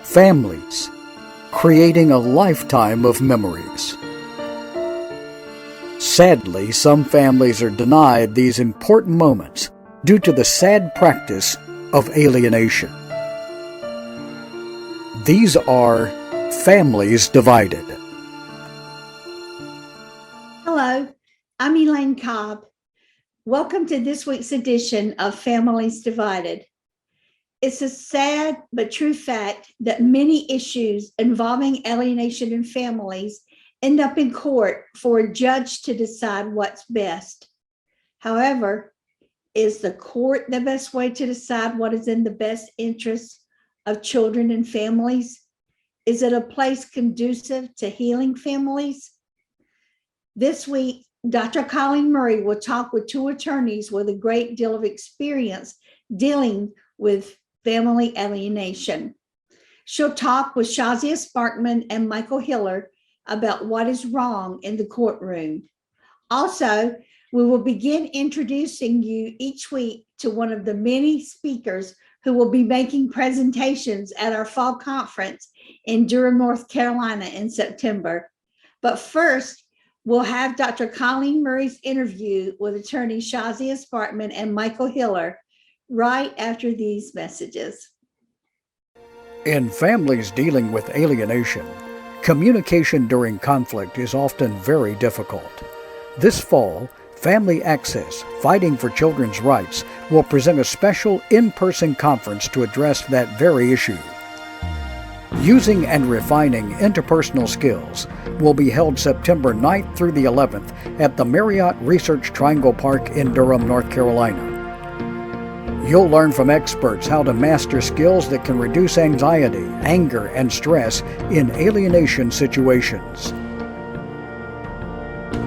families, creating a lifetime of memories. Sadly, some families are denied these important moments due to the sad practice of alienation. These are families divided. Hello, I'm Elaine Cobb. Welcome to this week's edition of Families Divided. It's a sad but true fact that many issues involving alienation in families end up in court for a judge to decide what's best. However, is the court the best way to decide what is in the best interest of children and families? Is it a place conducive to healing families? This week, Dr. Colleen Murray will talk with two attorneys with a great deal of experience dealing with family alienation. She'll talk with Shazia Sparkman and Michael Hiller about what is wrong in the courtroom. Also, we will begin introducing you each week to one of the many speakers who will be making presentations at our fall conference in Durham, North Carolina in September. But first, we'll have Dr. Colleen Murray's interview with attorney Shazia Sparkman and Michael Hiller right after these messages. In families dealing with alienation, communication during conflict is often very difficult. This fall, Family Access, Fighting for Children's Rights, will present a special in-person conference to address that very issue. Using and Refining Interpersonal Skills will be held September 9th through the 11th at the Marriott Research Triangle Park in Durham, North Carolina. You'll learn from experts how to master skills that can reduce anxiety, anger, and stress in alienation situations.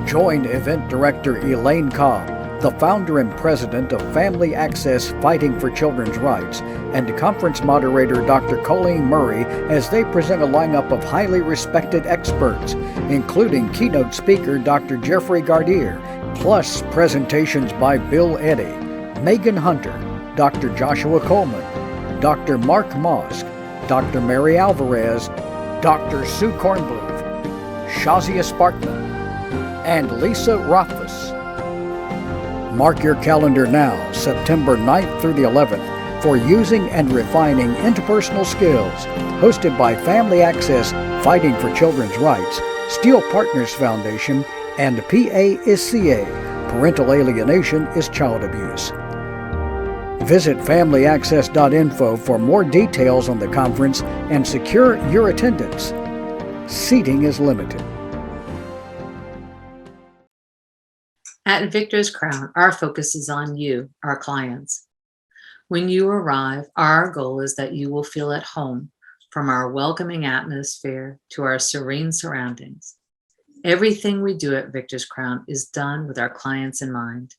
Join Event Director Elaine Cobb, the founder and president of Family Access Fighting for Children's Rights, and conference moderator Dr. Colleen Murray as they present a lineup of highly respected experts, including keynote speaker Dr. Jeffrey Gardier, plus presentations by Bill Eddy, Megan Hunter, Dr. Joshua Coleman, Dr. Mark Mosk, Dr. Mary Alvarez, Dr. Sue Kornbluth, Shazia Sparkman, and Lisa Rothfuss. Mark your calendar now, September 9th through the 11th, for Using and Refining Interpersonal Skills, hosted by Family Access Fighting for Children's Rights, Steel Partners Foundation, and PA is CA, Parental Alienation is Child Abuse. Visit familyaccess.info for more details on the conference and secure your attendance. Seating is limited. At Victor's Crown, our focus is on you, our clients. When you arrive, our goal is that you will feel at home, from our welcoming atmosphere to our serene surroundings. Everything we do at Victor's Crown is done with our clients in mind.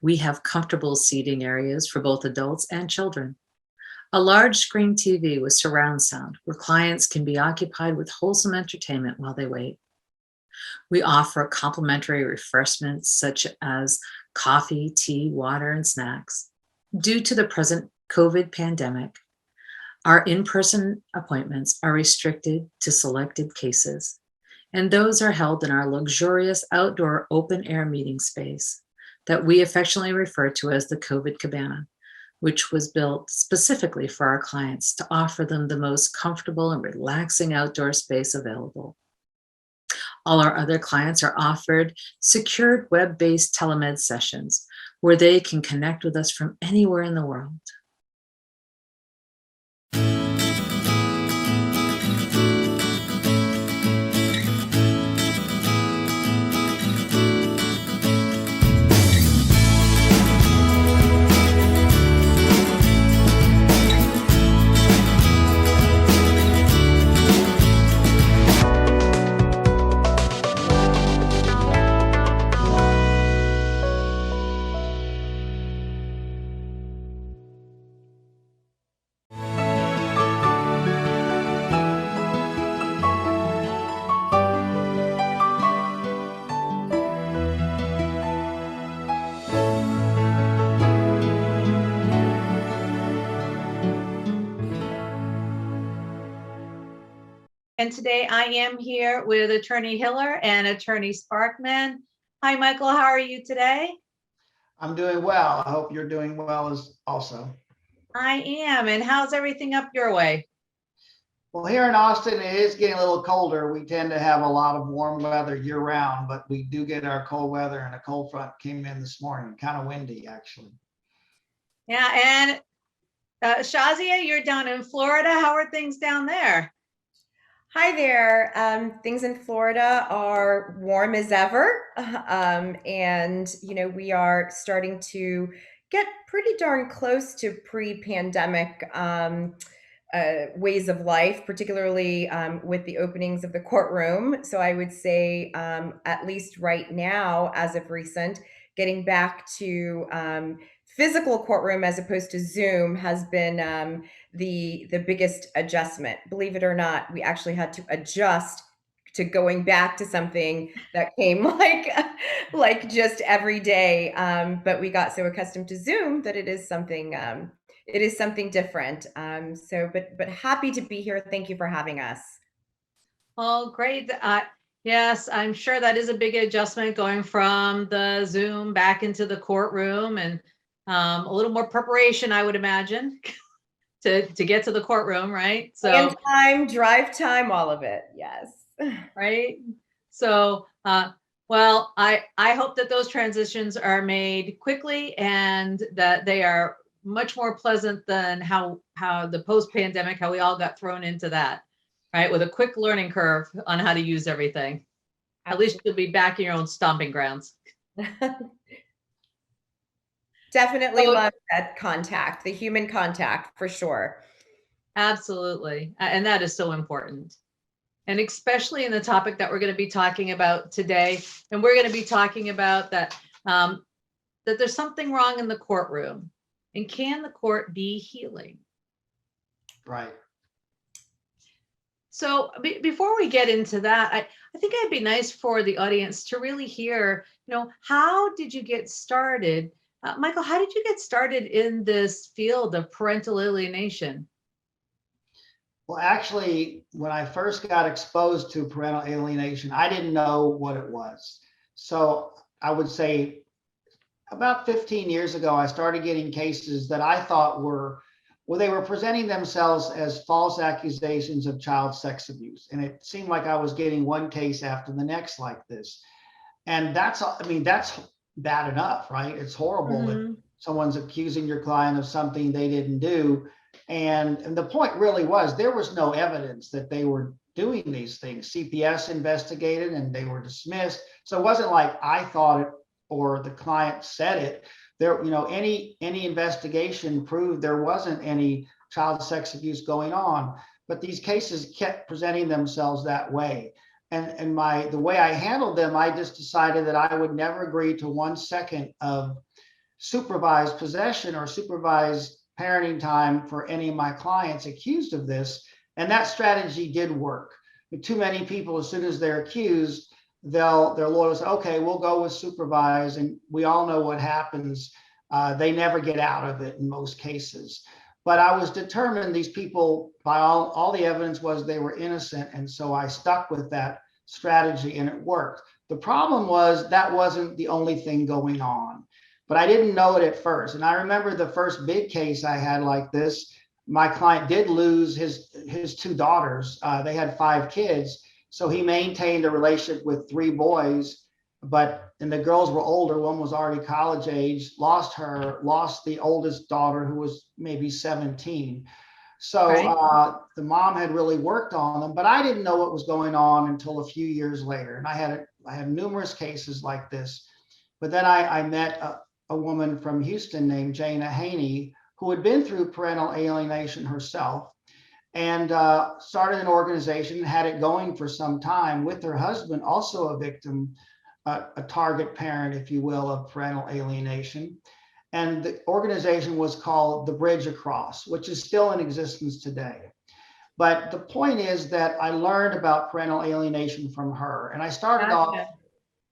We have comfortable seating areas for both adults and children. A large screen TV with surround sound where clients can be occupied with wholesome entertainment while they wait. We offer complimentary refreshments such as coffee, tea, water, and snacks. Due to the present COVID pandemic, our in-person appointments are restricted to selected cases, and those are held in our luxurious outdoor open-air meeting space that we affectionately refer to as the COVID Cabana, which was built specifically for our clients to offer them the most comfortable and relaxing outdoor space available. All our other clients are offered secured web-based telemed sessions where they can connect with us from anywhere in the world. And today I am here with Attorney Hiller and Attorney Sparkman. Hi, Michael. How are you today? I'm doing well. I hope you're doing well as also. I am. And how's everything up your way? Well, here in Austin, it is getting a little colder. We tend to have a lot of warm weather year round, but we do get our cold weather, and a cold front came in this morning, kind of windy actually. Yeah. And Shazia, you're down in Florida. How are things down there? Hi there. Things in Florida are warm as ever. And, we are starting to get pretty darn close to pre-pandemic ways of life, particularly with the openings of the courtroom. So I would say, at least right now, as of recent, getting back to physical courtroom as opposed to Zoom has been the biggest adjustment. Believe it or not, we actually had to adjust to going back to something that came like just every day. But we got so accustomed to Zoom that it is something different. But happy to be here. Thank you for having us. Oh, great. Yes, I'm sure that is a big adjustment going from the Zoom back into the courtroom, and a little more preparation, I would imagine, to get to the courtroom, right? So And time, drive time, all of it. Yes. Right. So, well, I hope that those transitions are made quickly and that they are much more pleasant than how the post-pandemic, how we all got thrown into that, right? With a quick learning curve on how to use everything. At least you'll be back in your own stomping grounds. Definitely love that contact, the human contact, for sure. Absolutely. And that is so important. And especially in the topic that we're going to be talking about today. And we're going to be talking about that, that there's something wrong in the courtroom. And can the court be healing? Right. So before we get into that, I think it'd be nice for the audience to really hear, how did you get started? Michael, how did you get started in this field of parental alienation? Well, actually, when I first got exposed to parental alienation, I didn't know what it was. So I would say about 15 years ago, I started getting cases that I thought they were presenting themselves as false accusations of child sex abuse. And it seemed like I was getting one case after the next like this. And that's bad enough, right? It's horrible that someone's accusing your client of something they didn't do. And the point really was there was no evidence that they were doing these things. CPS investigated and they were dismissed. So it wasn't like I thought it or the client said it. There, any investigation proved there wasn't any child sex abuse going on. But these cases kept presenting themselves that way. And the way I handled them, I just decided that I would never agree to 1 second of supervised possession or supervised parenting time for any of my clients accused of this. And that strategy did work. But too many people, as soon as they're accused, their lawyers say, okay, we'll go with supervised. And we all know what happens. They never get out of it in most cases. But I was determined these people, by all the evidence was they were innocent. And so I stuck with that strategy and it worked. The problem was that wasn't the only thing going on. But I didn't know it at first. And I remember the first big case I had like this, my client did lose his 2 daughters. They had 5 kids. So he maintained a relationship with 3 boys, and the girls were older. One was already college age, lost the oldest daughter who was maybe 17. So Right. the mom had really worked on them, but I didn't know what was going on until a few years later. And I had numerous cases like this. But then I met a woman from Houston named Jana Haney, who had been through parental alienation herself and started an organization, had it going for some time with her husband, also a victim, a target parent, if you will, of parental alienation. And the organization was called The Bridge Across, which is still in existence today. But the point is that I learned about parental alienation from her. And I started off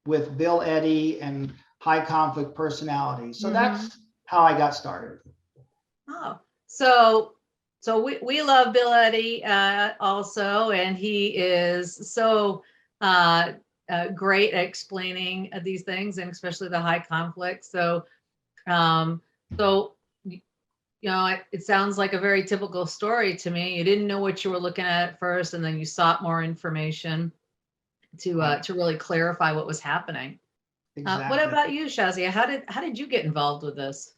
with Bill Eddy and high conflict personality. So that's how I got started. Oh, so So we love Bill Eddy also, and he is so great at explaining these things, and especially the high conflict. So, um, so it sounds like a very typical story to me. You didn't know what you were looking at first, and then you sought more information to really clarify what was happening. Exactly. What about you, Shazia? How did you get involved with this?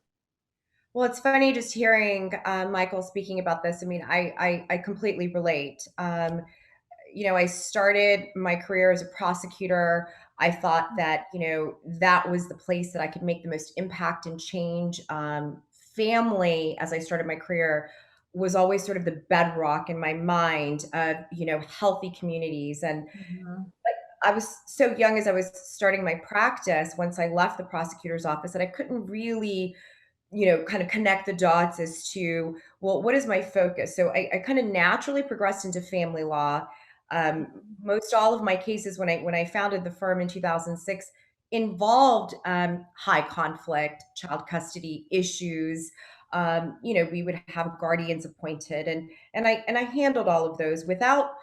Well, it's funny just hearing Michael speaking about this. I mean, I completely relate. I started my career as a prosecutor. I thought that, that was the place that I could make the most impact and change. Family, as I started my career, was always sort of the bedrock in my mind of, healthy communities. And Mhm. I was so young as I was starting my practice once I left the prosecutor's office that I couldn't really kind of connect the dots as to, well, what is my focus? So I kind of naturally progressed into family law. Most all of my cases when I founded the firm in 2006 involved high conflict child custody issues. We would have guardians appointed, and I handled all of those without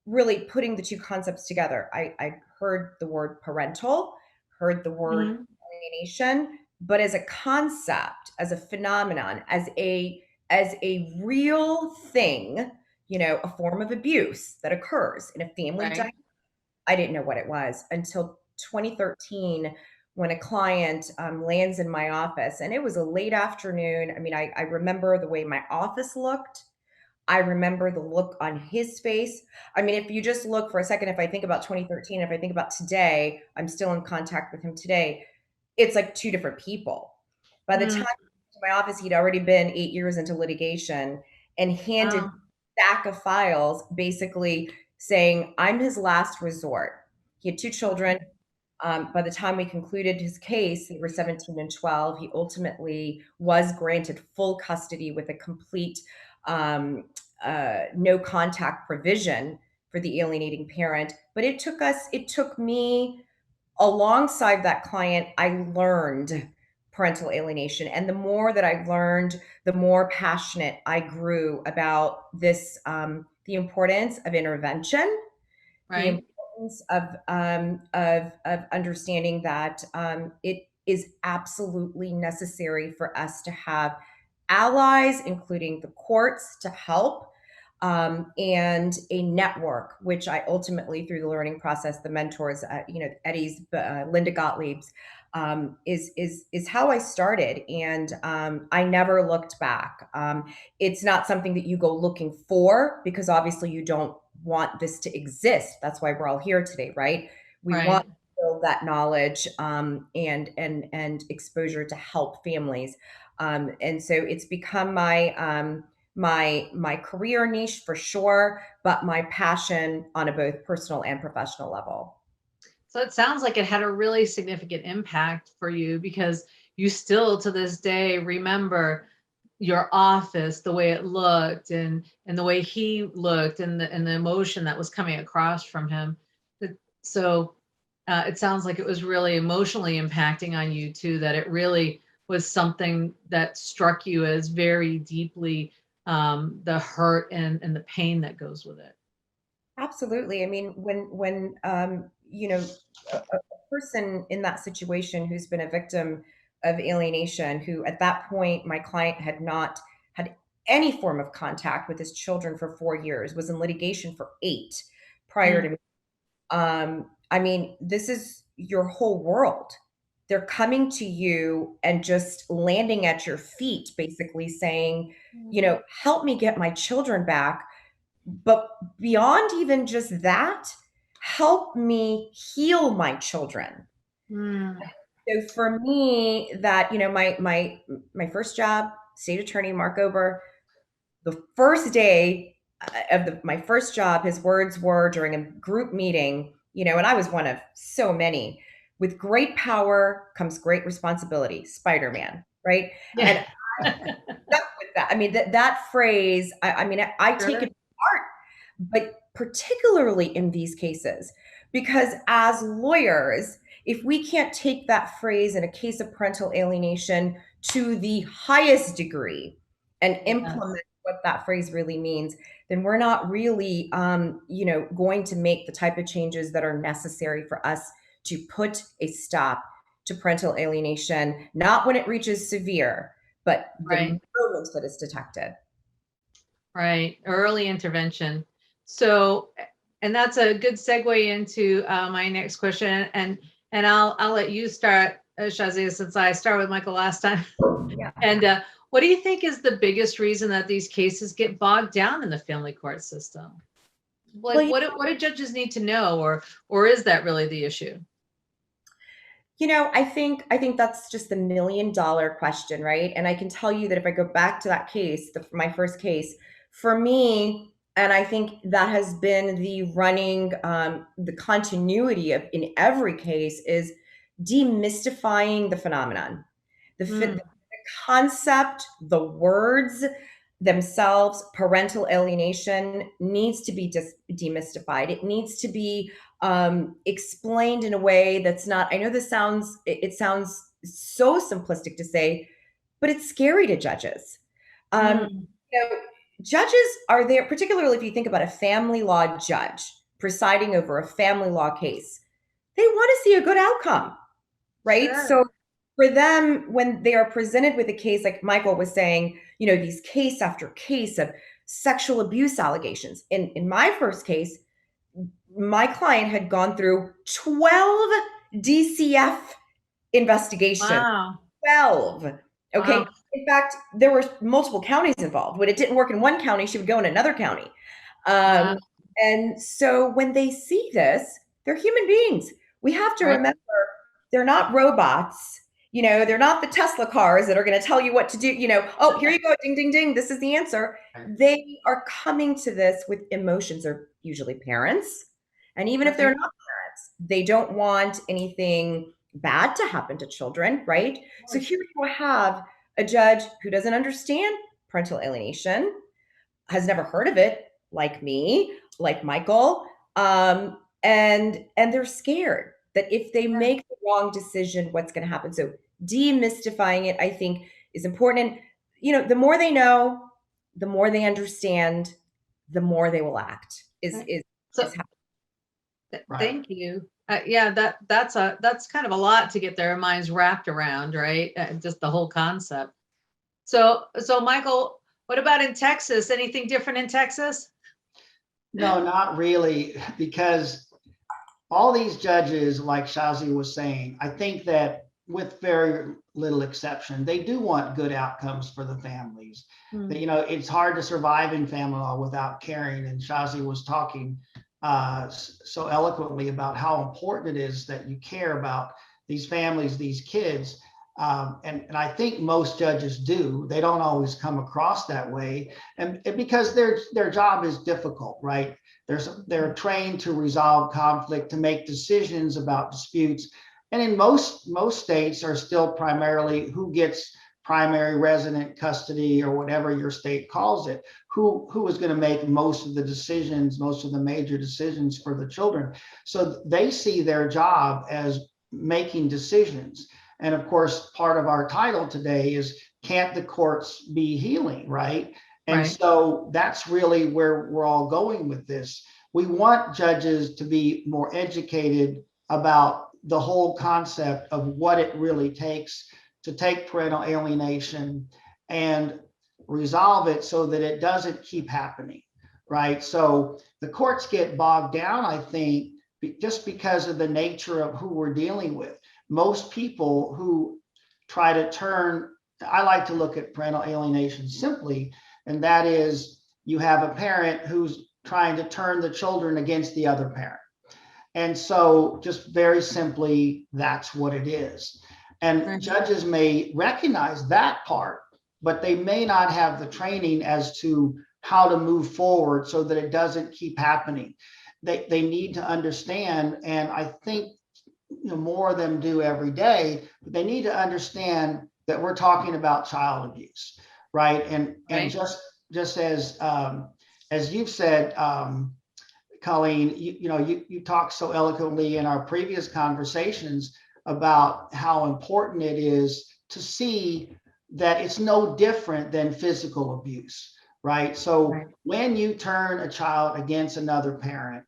really putting the two concepts together. I heard the word parental, heard the word Mhm. alienation, but as a concept, as a phenomenon, as a real thing, a form of abuse that occurs in a family Right. dynamic. I didn't know what it was until 2013 when a client lands in my office, and it was a late afternoon. I mean, I remember the way my office looked. I remember the look on his face. I mean, if you just look for a second, if I think about 2013, if I think about today, I'm still in contact with him today. It's like two different people. By the time Mm. to my office, he'd already been 8 years into litigation and handed Wow. a stack of files basically saying, I'm his last resort. He had two children. By the time we concluded his case, they were 17 and 12. He ultimately was granted full custody with a complete um, no contact provision for the alienating parent. But it took me alongside that client, I learned parental alienation. And the more that I learned, the more passionate I grew about this, the importance of intervention, the Right. importance of understanding that it is absolutely necessary for us to have allies, including the courts, to help, and a network, which I ultimately, through the learning process, the mentors, Eddie's, Linda Gottlieb's, is how I started, and I never looked back. It's not something that you go looking for because obviously you don't want this to exist. That's why we're all here today, right? We want Right. to build that knowledge and exposure to help families, and so it's become my career niche for sure, but my passion on a both personal and professional level. So it sounds like it had a really significant impact for you because you still to this day remember your office, the way it looked and the way he looked and the emotion that was coming across from him. So it sounds like it was really emotionally impacting on you too, that it really was something that struck you as very deeply, the hurt and the pain that goes with it. Absolutely. I mean, when a person in that situation who's been a victim of alienation, who at that point my client had not had any form of contact with his children for 4 years, was in litigation for 8 prior Mm. to. I mean, this is your whole world. They're coming to you and just landing at your feet, basically saying, help me get my children back. But beyond even just that, help me heal my children. Mm. So for me, that, my first job, state attorney, Mark Ober, the first day of my first job, his words were during a group meeting, and I was one of so many. With great power comes great responsibility. Spider-Man, right? Yeah. And I stuck with that. I mean, that phrase. I mean, I take it Sure. to heart, but particularly in these cases, because as lawyers, if we can't take that phrase in a case of parental alienation to the highest degree and implement Yes. what that phrase really means, then we're not really, going to make the type of changes that are necessary for us to put a stop to parental alienation, not when it reaches severe, but the Right. moment that it's detected. Right. Early intervention. So, and that's a good segue into my next question. And I'll let you start, Shazia, since I started with Michael last time. Yeah. And what do you think is the biggest reason that these cases get bogged down in the family court system? Like, what do judges need to know, or is that really the issue? I think that's just the $1 million question, right? And I can tell you that if I go back to that case, my first case, for me, and I think that has been the running, the continuity of in every case is demystifying the phenomenon, the concept, the words themselves. Parental alienation needs to be demystified. It needs to be explained in a way that's not, I know this sounds, it sounds so simplistic to say, but it's scary to judges. Judges are there, particularly if you think about a family law judge presiding over a family law case, they want to see a good outcome, right? Sure. So for them, when they are presented with a case, like Michael was saying, these case after case of sexual abuse allegations. In my first case, my client had gone through 12 DCF investigations. Wow. 12. Okay. Wow. In fact, there were multiple counties involved. When it didn't work in one county, she would go in another county. Wow. And so when they see this, they're human beings. We have to Right. remember they're not robots. They're not the Tesla cars that are going to tell you what to do. Oh, here you go, ding, ding, ding. This is the answer. They are coming to this with emotions. They're usually parents. And even if they're not parents, they don't want anything bad to happen to children, right? So here you have a judge who doesn't understand parental alienation, has never heard of it, like me, like Michael, and they're scared that if they make the wrong decision, what's going to happen? So demystifying it, I think, is important. And the more they know, the more they understand, the more they will act. Thank you. Yeah, that's kind of a lot to get their minds wrapped around, right? Just the whole concept. So Michael, what about in Texas? Anything different in Texas? No, not really, because all these judges, like Shazia was saying, I think that with very little exception, they do want good outcomes for the families. That, it's hard to survive in family law without caring. And Shazia was talking so eloquently about how important it is that you care about these families, these kids. And I think most judges do. They don't always come across that way, and because their job is difficult, right? They're trained to resolve conflict, to make decisions about disputes, and in most states are still primarily who gets primary resident custody or whatever your state calls it, who is going to make most of the decisions, most of the major decisions for the children. So they see their job as making decisions. And of course, part of our title today is, can't the courts be healing, right? And so that's really where we're all going with this. We want judges to be more educated about the whole concept of what it really takes to take parental alienation and resolve it so that it doesn't keep happening, right? So the courts get bogged down, I think, just because of the nature of who we're dealing with. Most people who try to turn, I like to look at parental alienation simply, and that is you have a parent who's trying to turn the children against the other parent. And so just very simply, that's what it is. And judges may recognize that part, but they may not have the training as to how to move forward so that it doesn't keep happening. They need to understand, and I think more of them do every day, but they need to understand that we're talking about child abuse, right? And just as you've said, Colleen, you talked so eloquently in our previous conversations about how important it is to see that it's no different than physical abuse, right? So Right. when you turn a child against another parent,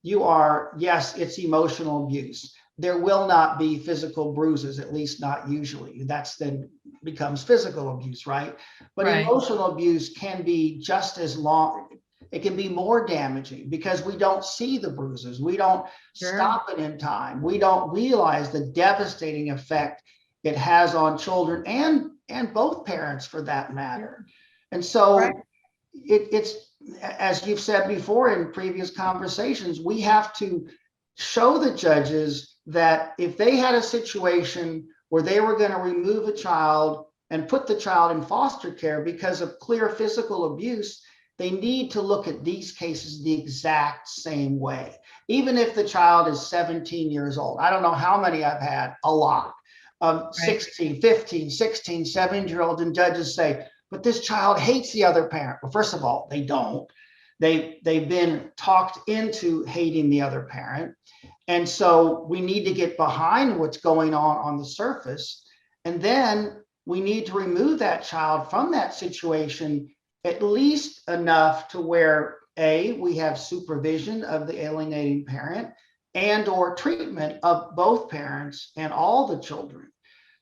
you are, yes, it's emotional abuse. There will not be physical bruises, at least not usually. That's then becomes physical abuse, right? But Right. emotional abuse can be just as long. It can be more damaging because we don't see the bruises. We don't Sure. stop it in time. We don't realize the devastating effect it has on children and both parents for that matter. And so Right. it's, as you've said before in previous conversations, we have to show the judges that if they had a situation where they were going to remove a child and put the child in foster care because of clear physical abuse, they need to look at these cases the exact same way. Even if the child is 17 years old. I don't know how many I've had, a lot of 16, 15, 16, 17-year-olds, and judges say, but this child hates the other parent. Well, first of all, they don't. They've been talked into hating the other parent. And so we need to get behind what's going on the surface. And then we need to remove that child from that situation, at least enough to where we have supervision of the alienating parent and or treatment of both parents and all the children.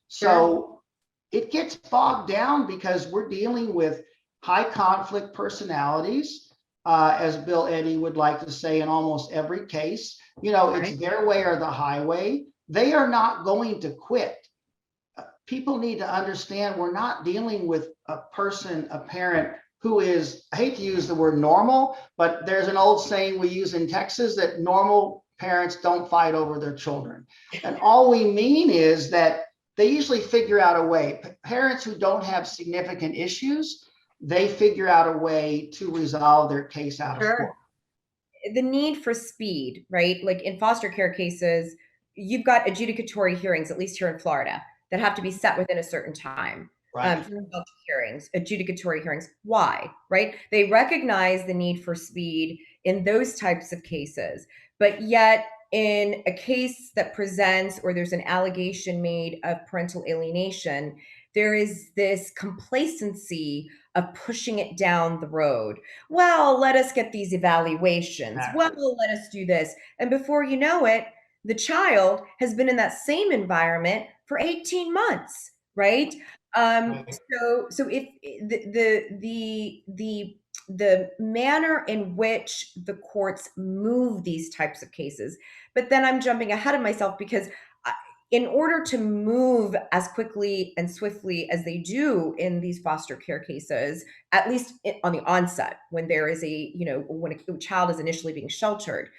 So it gets bogged down because we're dealing with high conflict personalities, as Bill Eddy would like to say in almost every case. It's their way or the highway. They are not going to quit. People need to understand we're not dealing with a parent who is, I hate to use the word normal, but there's an old saying we use in Texas that normal parents don't fight over their children. And all we mean is that they usually figure out a way. Parents who don't have significant issues, they figure out a way to resolve their case out of court. The need for speed, right? Like in foster care cases, you've got adjudicatory hearings, at least here in Florida, that have to be set within a certain time. Right. Hearings, adjudicatory hearings. Why? Right? They recognize the need for speed in those types of cases, but yet in a case that presents or there's an allegation made of parental alienation, there is this complacency of pushing it down the road. Well, let us get these evaluations. Exactly. Well, let us do this. And before you know it, the child has been in that same environment for 18 months, right? So if the manner in which the courts move these types of cases, but then I'm jumping ahead of myself because in order to move as quickly and swiftly as they do in these foster care cases, at least on the onset, when there is when a child is initially being sheltered,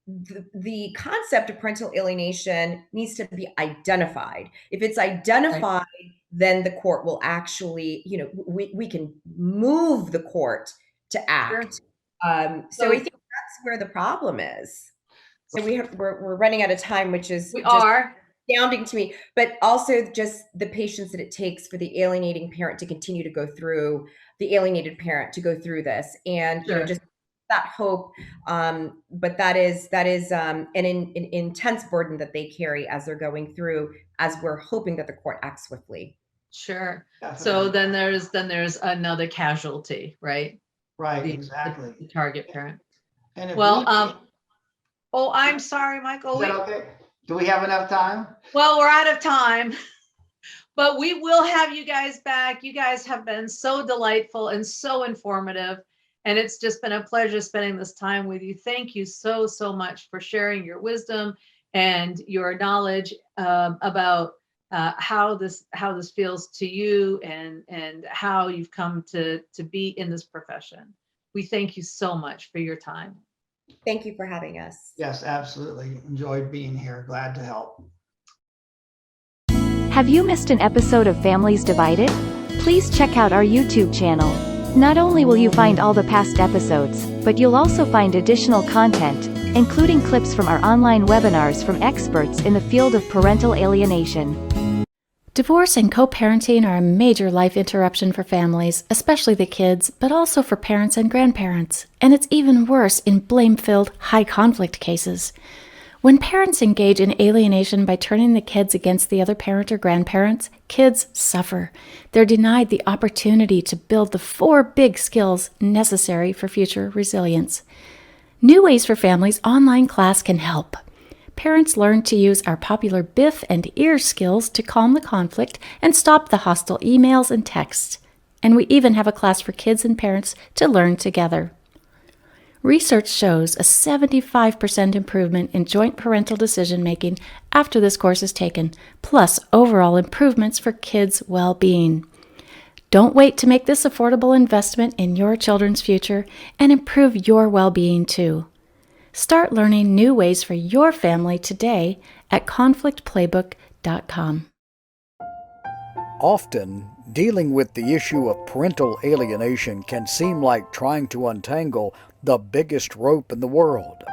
the concept of parental alienation needs to be identified. If it's identified, then the court will actually, we can move the court to act. So I think that's where the problem is. So we're running out of time, which is astounding to me, but also just the patience that it takes for the alienating parent to continue to go through, the alienated parent to go through this, and just that hope. But that is an intense burden that they carry as they're going through, as we're hoping that the court acts swiftly. Sure. Definitely. So then there's another casualty, right? Right, exactly. The target parent. And if I'm sorry, Michael. Is that okay? Do we have enough time? Well, we're out of time, but we will have you guys back. You guys have been so delightful and so informative, and it's just been a pleasure spending this time with you. Thank you so much for sharing your wisdom and your knowledge about how this feels to you and how you've come to be in this profession. We thank you so much for your time. Thank you for having us. Yes, absolutely. Enjoyed being here. Glad to help. Have you missed an episode of Families Divided? Please check out our YouTube channel. Not only will you find all the past episodes, but you'll also find additional content, including clips from our online webinars from experts in the field of parental alienation. Divorce and co-parenting are a major life interruption for families, especially the kids, but also for parents and grandparents. And it's even worse in blame-filled, high-conflict cases. When parents engage in alienation by turning the kids against the other parent or grandparents, kids suffer. They're denied the opportunity to build the 4 big skills necessary for future resilience. New Ways for Families online class can help. Parents learn to use our popular BIF and EAR skills to calm the conflict and stop the hostile emails and texts. And we even have a class for kids and parents to learn together. Research shows a 75% improvement in joint parental decision-making after this course is taken, plus overall improvements for kids' well-being. Don't wait to make this affordable investment in your children's future and improve your well-being too. Start learning new ways for your family today at conflictplaybook.com. Often, dealing with the issue of parental alienation can seem like trying to untangle the biggest rope in the world.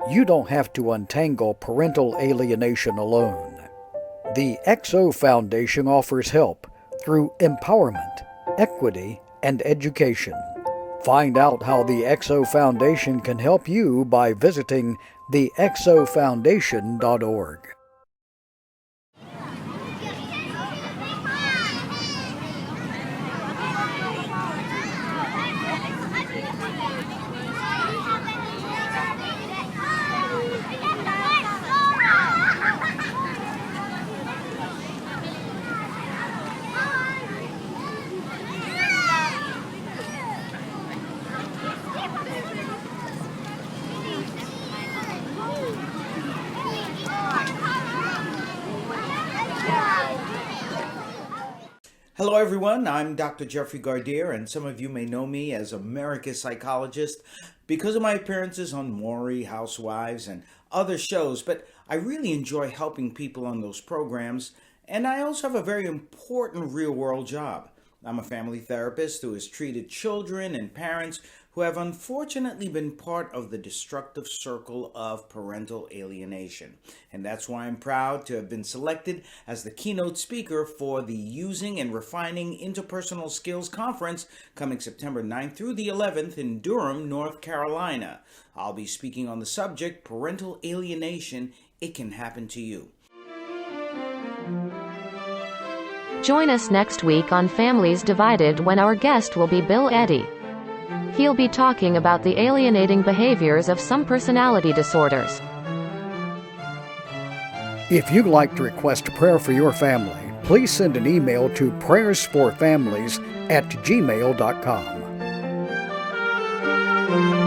You don't have to untangle parental alienation alone. The XO Foundation offers help through empowerment, equity, and education. Find out how the XO Foundation can help you by visiting thexofoundation.org. Hello everyone, I'm Dr. Jeffrey Gardier, and some of you may know me as America's Psychologist because of my appearances on Maury, Housewives, and other shows, but I really enjoy helping people on those programs, and I also have a very important real-world job. I'm a family therapist who has treated children and parents who have unfortunately been part of the destructive circle of parental alienation. And that's why I'm proud to have been selected as the keynote speaker for the Using and Refining Interpersonal Skills Conference coming September 9th through the 11th in Durham, North Carolina. I'll be speaking on the subject, Parental Alienation, It Can Happen to You. Join us next week on Families Divided when our guest will be Bill Eddy. He'll be talking about the alienating behaviors of some personality disorders. If you'd like to request prayer for your family, please send an email to prayersforfamilies@gmail.com.